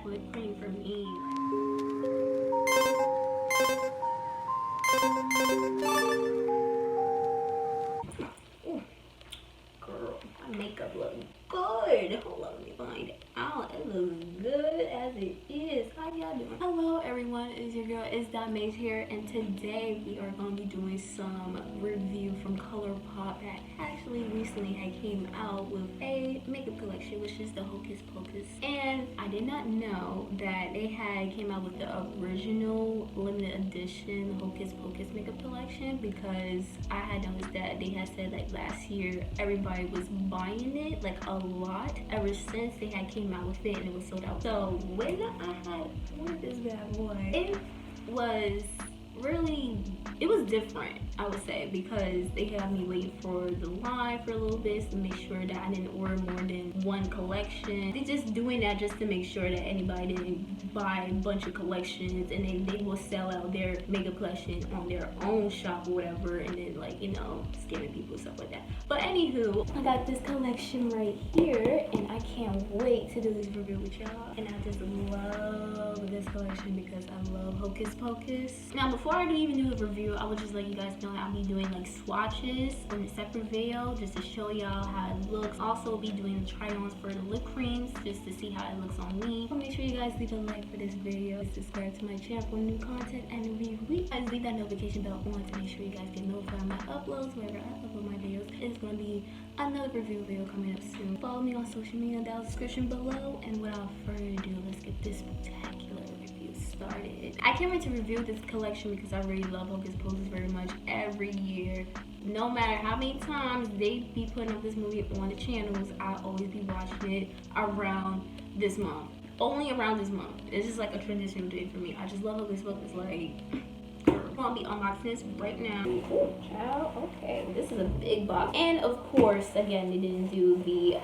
lip cream for me. Ooh, girl, my makeup looks good. Hold on, let me find it out. It looks good as it is. How y'all doing? Hello everyone, it's your girl ItsDymaeshia here, and today we are going to be doing some review from Colourpop that actually recently had came out with a makeup collection, which is the Hocus Pocus. And I did not know that they had came out with the original limited edition Hocus Pocus makeup collection, because I had noticed that they had said like last year everybody was buying it like a lot ever since they had came out with it and it was sold out. So when I had ordered this bad boy, it was different, I would say, because they had me waiting for the line for a little bit to make sure that I didn't order more than one collection. They're just doing that just to make sure that anybody didn't buy a bunch of collections and then they will sell out their makeup collection on their own shop or whatever, and then like, you know, scamming people and stuff like that. But anywho, I got this collection right here and I can't wait to do this review with y'all. And I just love this collection because I love Hocus Pocus. Now before I even do a review, I would just let you guys know that I'll be doing like swatches in a separate video just to show y'all how it looks. Also be doing the try-ons for the lip creams just to see how it looks on me. So make sure you guys leave a like for this video, subscribe to my channel for new content, and every week guys leave that notification bell on to make sure you guys get notified of my uploads. Wherever I upload my videos, it's going to be another review video coming up soon. Follow me on social media down in the description below, and without further ado, let's get this spectacular review started. I can't wait to review this collection because I really love Hocus Pocus very much. Every year, no matter how many times they be putting up this movie on the channels, I always be watching it around this month. Only around this month. It's just like a traditional day for me. I just love Hocus Pocus. Like, I'm gonna be unboxing this right now. Oh, child. Okay, this is a big box, and of course, again, they didn't do the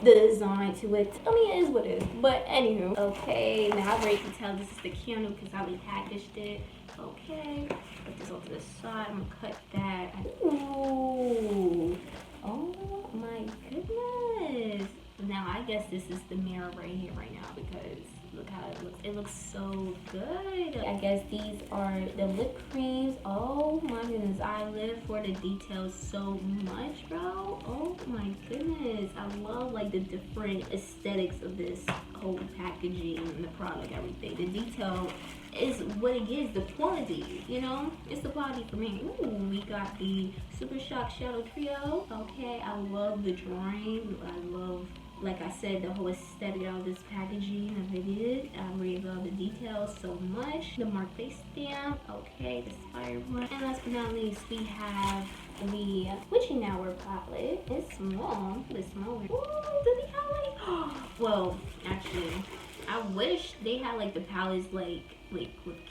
design to it. I mean, it is what it is. But anywho, okay, now I'm ready to tell this is the candle because I repackaged it. Okay, put this over to the side. I'm gonna cut that. Ooh, oh my goodness. Now I guess this is the mirror right here right now, because look how it looks. It looks so good. I guess these are the lip creams. Oh my goodness, I live for the details so much, bro. Oh my goodness, I love like the different aesthetics of this whole packaging and the product, everything. The detail is what it gives, the quality, you know, it's the quality for me. Ooh, we got the Super Shock Shadow Trio. Okay, I love the drawing. I love, like I said, the whole aesthetic of this packaging of it. I really love the details so much. The Mark face stamp. Okay, the Spire one. And last but not least, we have the Witchy palette. It's small, but it's smaller. Ooh, does it have like? Well, actually, I wish they had like the palettes like with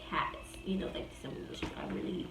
cats. You know, like some of the I really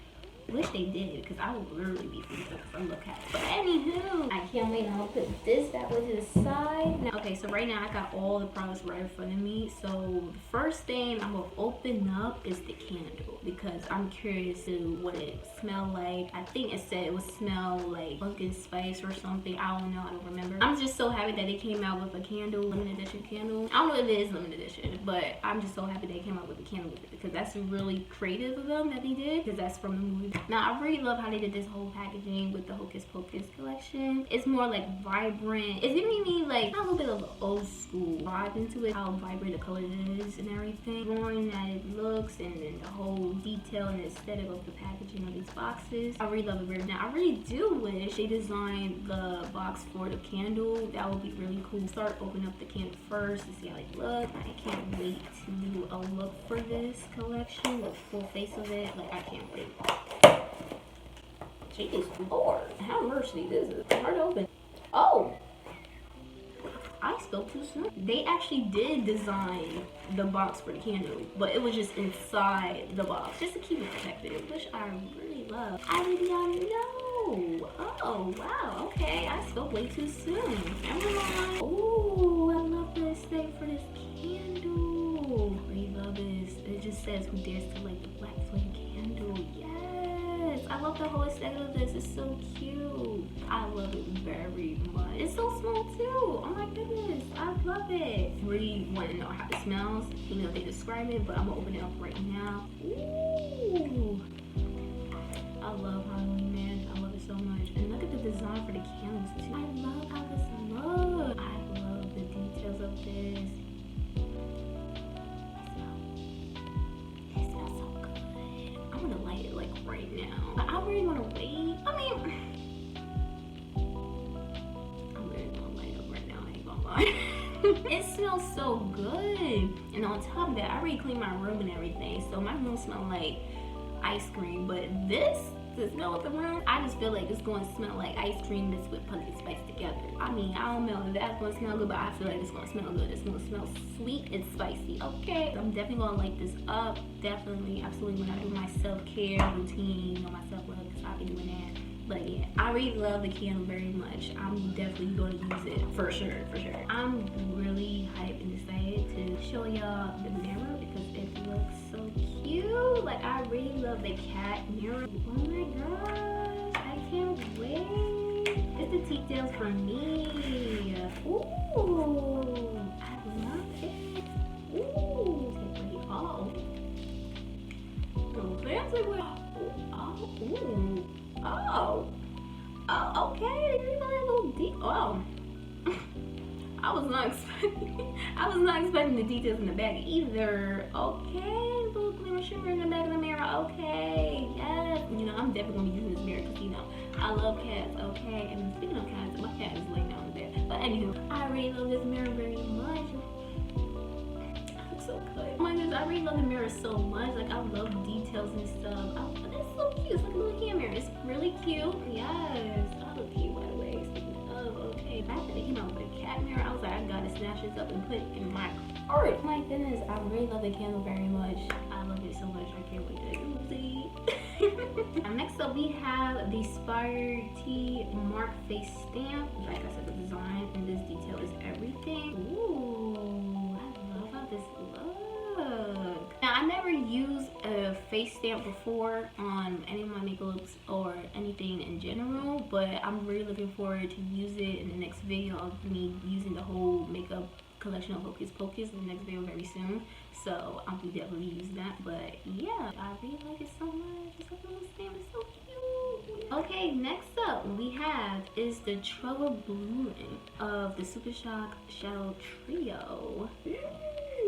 wish they did, because I would literally be freaked from the cat. But anywho, I can't wait. Now I'll put this that way to the side. Now, okay, so right now I got all the products right in front of me. So the first thing I'm gonna open up is the candle, because I'm curious to what it smells like. I think it said it would smell like pumpkin spice or something. I don't know, I don't remember. I'm just so happy that they came out with a candle, limited edition candle. I don't know if it is limited edition, but I'm just so happy they came out with a candle with it, because that's really creative of them that they did, because that's from the movie. Now I really love how they did this whole packaging with the Hocus Pocus collection. It's more like vibrant. It's giving me like a little bit of an old school vibe into it. How vibrant the color is and everything. Drawing that it looks, and then the whole detail and aesthetic of the packaging of these boxes. I really love it very much. Now I really do wish they designed the box for the candle. That would be really cool. Start opening up the candle first to see how it looks. I can't wait to do a look for this collection, the full face of it. Like, I can't wait. Jeez Lord, how mercy this is. Hard to open. Oh, I spoke too soon. They actually did design the box for the candle, but it was just inside the box, just to keep it protected, which I really love. I did not know. Oh, wow, okay. I spoke way too soon. Never mind. Oh, I love this thing for this candle. I really love this. It just says, who dares to light the black flame candle. Yes. I love the whole aesthetic of this. It's so cute. I love it very much. It's so small too. Oh my goodness, I love it. Really want to know how it smells, even though they describe it, but I'm gonna open it up right now. Ooh, I love Halloween, man. I love it so much. And look at the design for the candles too. I love how this looks. I love the details of this. It smells so good. I'm gonna light it like right now. But I really want to wait. I mean, I'm really gonna light it up right now. I ain't gonna lie. It smells so good. And on top of that, I already cleaned my room and everything, so my room smells like ice cream. But this, the smell of the room, I just feel like it's going to smell like ice cream mixed with pumpkin spice together. I mean, I don't know if that's going to smell good, but I feel like it's going to smell good. It's going to smell sweet and spicy. Okay, I'm definitely going to light this up. Definitely, absolutely, when I do my self-care routine, my self-love, because I'll be doing that. But yeah, I really love the candle very much. I'm definitely going to use it for sure, for sure. I'm really hyped and excited to show y'all the mirror because it looks so cute. Like, I really love the cat mirror. Oh my gosh, I can't wait. It's the details for me. Ooh, I love it. Ooh, take it off. Oh, fancy with. Oh, ooh. Oh, okay. You got a little deep. Oh, I was not expecting the details in the back either. Okay, little glimmer shimmer in the back of the mirror. Okay, yes. You know, I'm definitely gonna be using this mirror because, you know, I love cats. Okay, and speaking of cats, my cat is laying down in the bed. But anywho, I really love this mirror very much. It looks so good. Oh my goodness, I really love the mirror so much. Like, I love details and stuff. It's so cute. It's like a little hand mirror. It's really cute. Yes. I look cute, by the way. Speaking of, okay. Back then they came out with a cat mirror, I was like, I gotta snatch this up and put it in my cart. Oh my goodness, I really love the candle very much. I love it so much. I can't wait to see. Next up, we have the Spire T Mark face stamp. Like I said, the design and this detail is everything. Ooh, I love how this looks. Now, I never used a face stamp before on any of my makeups or anything in general, but I'm really looking forward to use it in the next video of me using the whole makeup collection of Hocus Pocus in the next video very soon. So I'll be definitely using that. But yeah, I really like it so much. It's like a little stamp. It's so cute. Okay, next up we have is the Trouble Blooming of the Super Shock Shadow Trio.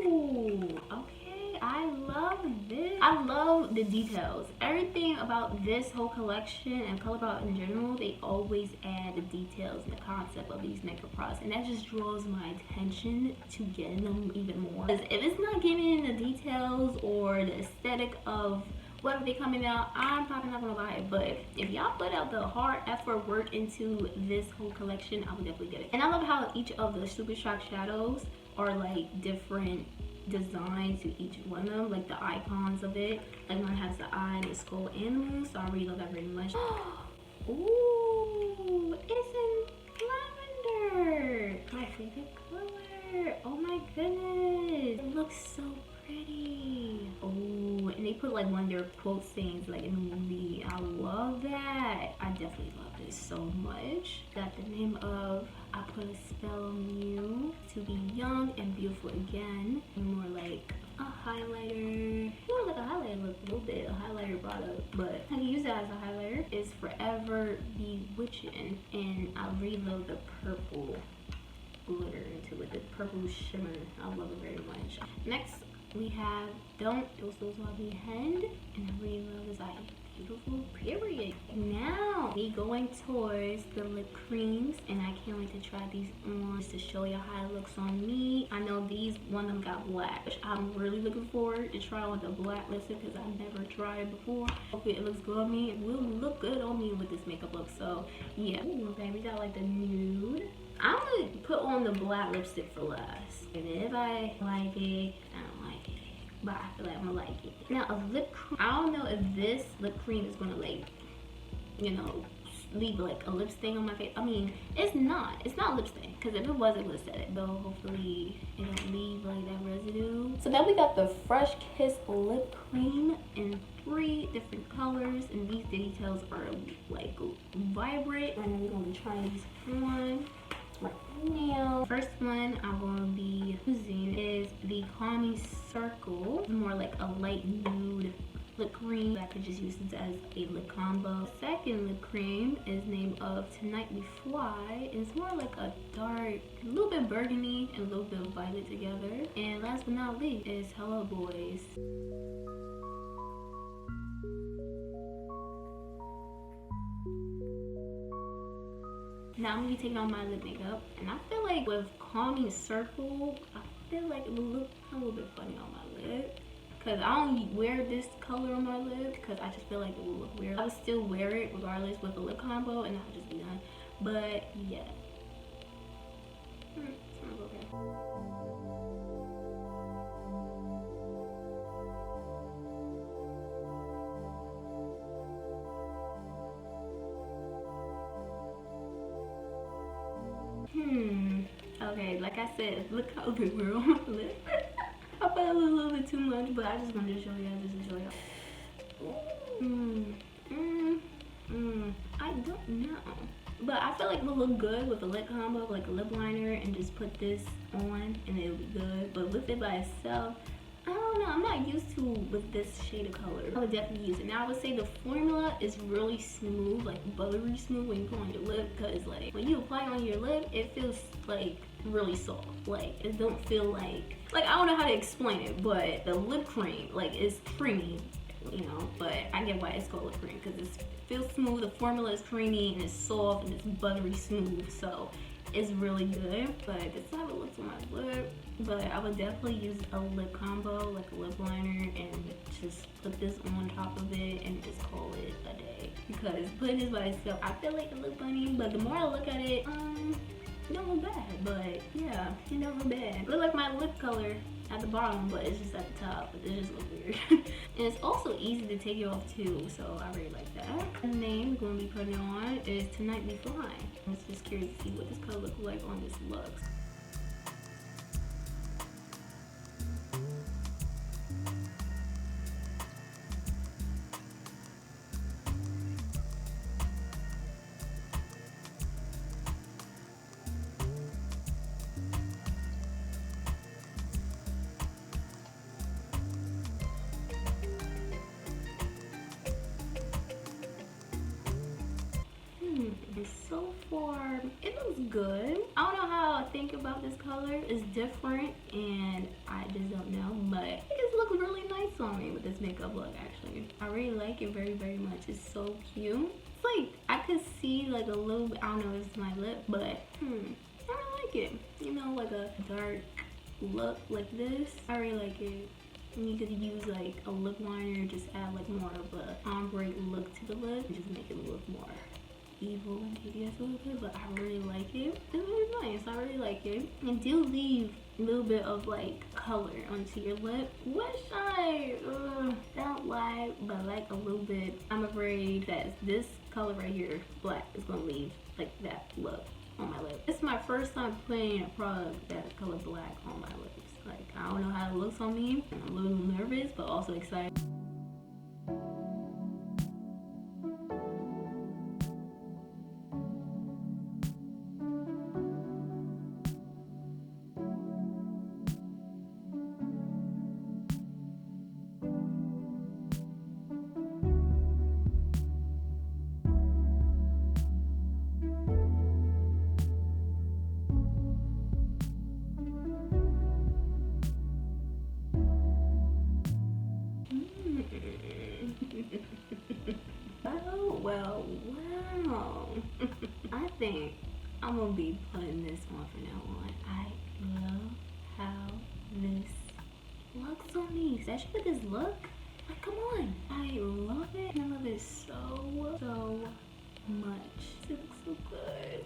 Ooh, okay. I love this. I love the details. Everything about this whole collection and Colourpop in general, they always add the details and the concept of these makeup products, and that just draws my attention to getting them even more. Because if it's not giving the details or the aesthetic of whatever they're coming out, I'm probably not gonna buy it. But if y'all put out the hard effort work into this whole collection, I would definitely get it. And I love how each of the Super Shock shadows are like different design to each one of them, like the icons of it. Like one has the eye, the skull, and the moon, so I really love that very much. Ooh, it's in lavender, my favorite color. Oh my goodness, it looks so pretty. Oh, and they put like one of their quote sayings like in the movie. I love that. I definitely love this so much. Got the name of I Put a Spell on You to Be Young and Beautiful Again. And more like a highlighter. More like a highlighter look, a little bit, a highlighter product, but I can use that as a highlighter. It's Forever Bewitching, and I really love the purple glitter into it, the purple shimmer. I love it very much. Next, we have Don't Those While Behind, and I really love this eye. Beautiful, period. Now we going towards the lip creams, and I can't wait to try these on just to show you how it looks on me. I know these, one of them got black, which I'm really looking forward to try on the black lipstick because I've never tried it before. Hopefully it looks good on me. It will look good on me with this makeup look. So yeah. Ooh, okay, we got like the nude. I'm gonna put on the black lipstick for last, and if I like it, I don't like it, but I feel like I'm gonna like it. Now a lip cream, I don't know if this lip cream is gonna like, you know, leave like a lip stain on my face. I mean, it's not a lip stain, because if it was, it would have said it, but hopefully it don't leave like that residue. So now we got the Fresh Kiss lip cream in 3 different colors, and these details are like vibrant. And we're going to try these on right now. First one I'm going to be using is the Calming Circle, more like a light nude lip cream. I could just use this as a lip combo. The second lip cream is named of Tonight We Fly. It's more like a dark, a little bit burgundy and a little bit of violet together. And last but not least is Hello Boys. Now I'm gonna be taking on my lip makeup, and I feel like with Calming Circle, I feel like it will look a little bit funny on my lip. Cause I don't wear this color on my lip because I just feel like it will look weird. I would still wear it regardless with a lip combo, and I'll just be done. But yeah. Okay, like I said, look how big we're on my lip. I put a little bit too much, but I just wanted to show y'all, I don't know. But I feel like it will look good with a lip combo, like a lip liner, and just put this on and it'll be good. But with it by itself, I don't know, I'm not used to with this shade of color. I would definitely use it. Now I would say the formula is really smooth, like buttery smooth when you put on your lip, because like when you apply it on your lip, it feels like really soft. Like it don't feel like I don't know how to explain it, but the lip cream like is creamy, you know, but I get why it's called lip cream because it feels smooth. The formula is creamy and it's soft and it's buttery smooth, so it's really good. But this is how it looks on my lip. But I would definitely use a lip combo, like a lip liner, and just put this on top of it and just call it a day. Because putting this by itself, I feel like it looks funny, but the more I look at it, it don't look bad. But yeah, it don't look bad. It look like my lip color at the bottom, but it's just at the top. But it just looks weird. And it's also easy to take it off too, so I really like that. The name we're gonna be putting on is Tonight We Fly. I'm just curious to see what this color looks like on this look. So far, it looks good. I don't know how I think about this color. It's different, and I just don't know. But it just looks really nice on me with this makeup look. Actually, I really like it very, very much. It's so cute. It's like I could see like a little bit. I don't know if it's my lip, but I really like it. You know, like a dark look like this. I really like it. And you could use like a lip liner, just add like more of a ombre look to the lip, and just make it look more evil and hideous a little bit. But I really like it. It's really nice. I really like it. And do leave a little bit of like color onto your lip, which I don't like, but like a little bit. I'm afraid that this color right here, black, is gonna leave like that look on my lip. It's my first time putting a product that's color black on my lips. Like, I don't know how it looks on me. I'm a little nervous, but also excited. Wow. I think I'm gonna be putting this on from now on. I love how this looks on me. Especially with this look. Like, come on. I love it. I love it so much. It looks so good.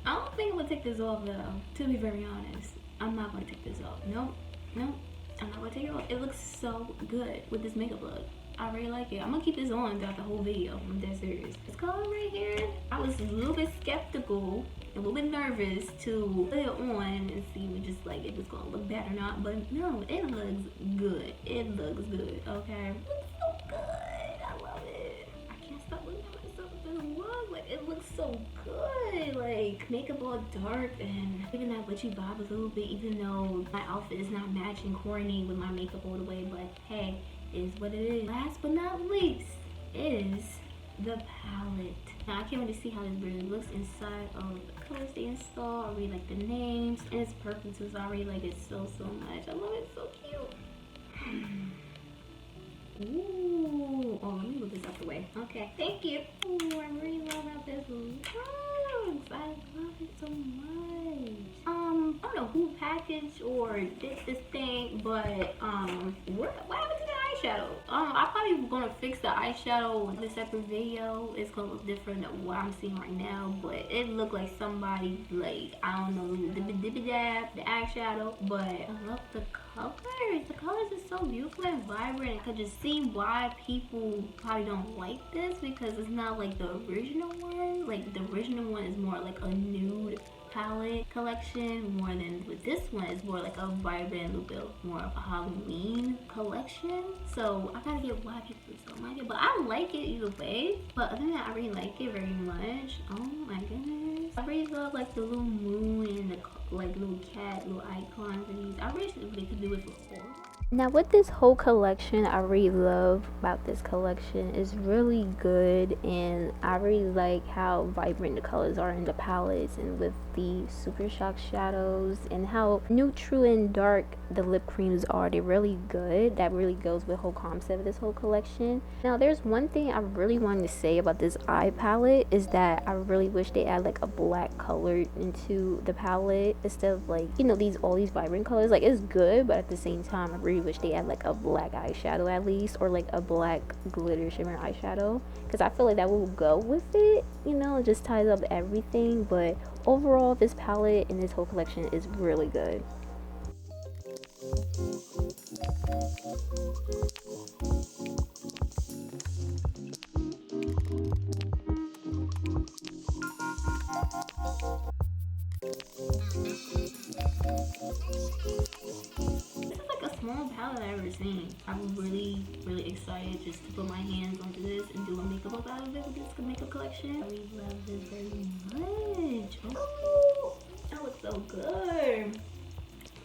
I don't think I'm gonna take this off though. To be very honest, I'm not gonna take this off. Nope. I'm not gonna take it off. It looks so good with this makeup look. I really like it. I'm gonna keep this on throughout the whole video. I'm dead serious. This color right here, I was a little bit skeptical a little bit nervous to put it on and see just like if it's gonna look bad or not. But no, it looks good. It looks good. Okay, it looks so good. I love it. I can't stop looking at myself in the mug. Like it looks so good. Like makeup all dark and even that witchy vibe a little bit. Even though my outfit is not matching, coordinating with my makeup all the way, but hey, is what it is. Last but not least is the palette. Now I can't really see how this really looks inside of the colors they install. I really like the names and it's purple too, so I really like it so much. I love it, so cute. Ooh, oh, let me move this out the way. Okay, thank you. Ooh, I really love this looks. I love it so much. I don't know who packaged or did this thing, but what happened to the eyeshadow? I'm probably gonna fix the eyeshadow in a separate video. It's gonna look different than what I'm seeing right now, but it looked like somebody, like, I don't know, dab the eyeshadow, but I love the colors. The colors are so beautiful and vibrant. I could just see why people probably don't like this, because it's not like the original one. Like the original one is more like a nude palette collection more than with this one. It's more like a vibrant, a little bit more of a Halloween collection. So I gotta get why people don't like it, but I like it either way. But other than that, I really like it very much. Oh my goodness, I really love like the little moon and the like little cat, little icons of these. I wish they could do it for horror. Now with this whole collection, I really love about this collection is really good, and I really like how vibrant the colors are in the palettes and with the super shock shadows, and how neutral and dark the lip creams are. They're really good. That really goes with the whole concept of this whole collection. Now there's one thing I really wanted to say about this eye palette is that I really wish they add like a black color into the palette instead of like, you know, all these vibrant colors. Like it's good, but at the same time I really wish they add like a black eyeshadow at least, or like a black glitter shimmer eyeshadow, because I feel like that will go with it, you know, it just ties up everything. But overall this palette and this whole collection is really good. Small palette I've ever seen. I'm really excited just to put my hands onto this and do a makeup look out of it with this makeup collection. I really love this very much. Oh, that looks so good.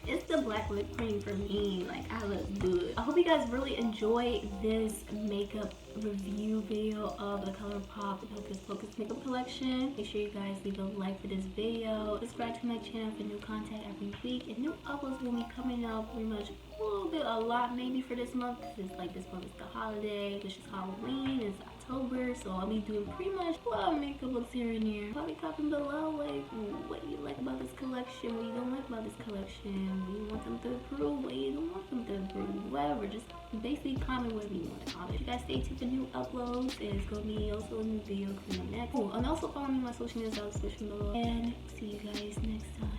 It's the black lip cream for me. Like, I look good. I hope you guys really enjoyed this makeup review video of the Colourpop and HOCUS POCUS makeup collection. Make sure you guys leave a like for this video. Subscribe to my channel for new content every week, and new uploads will be coming up pretty much a lot maybe for this month, because it's like this month is the holiday, which is Halloween, it's October, so I'll be doing pretty much a lot of makeup looks here and there. Probably comment below like what you like about this collection, what you don't like about this collection, what you want them to improve, what you don't want them to improve, whatever. Just basically comment whatever you want to comment. You guys stay tuned for new uploads, and it's gonna be also a new video coming up next. Oh, and also follow me on my social media description below, and see you guys next time.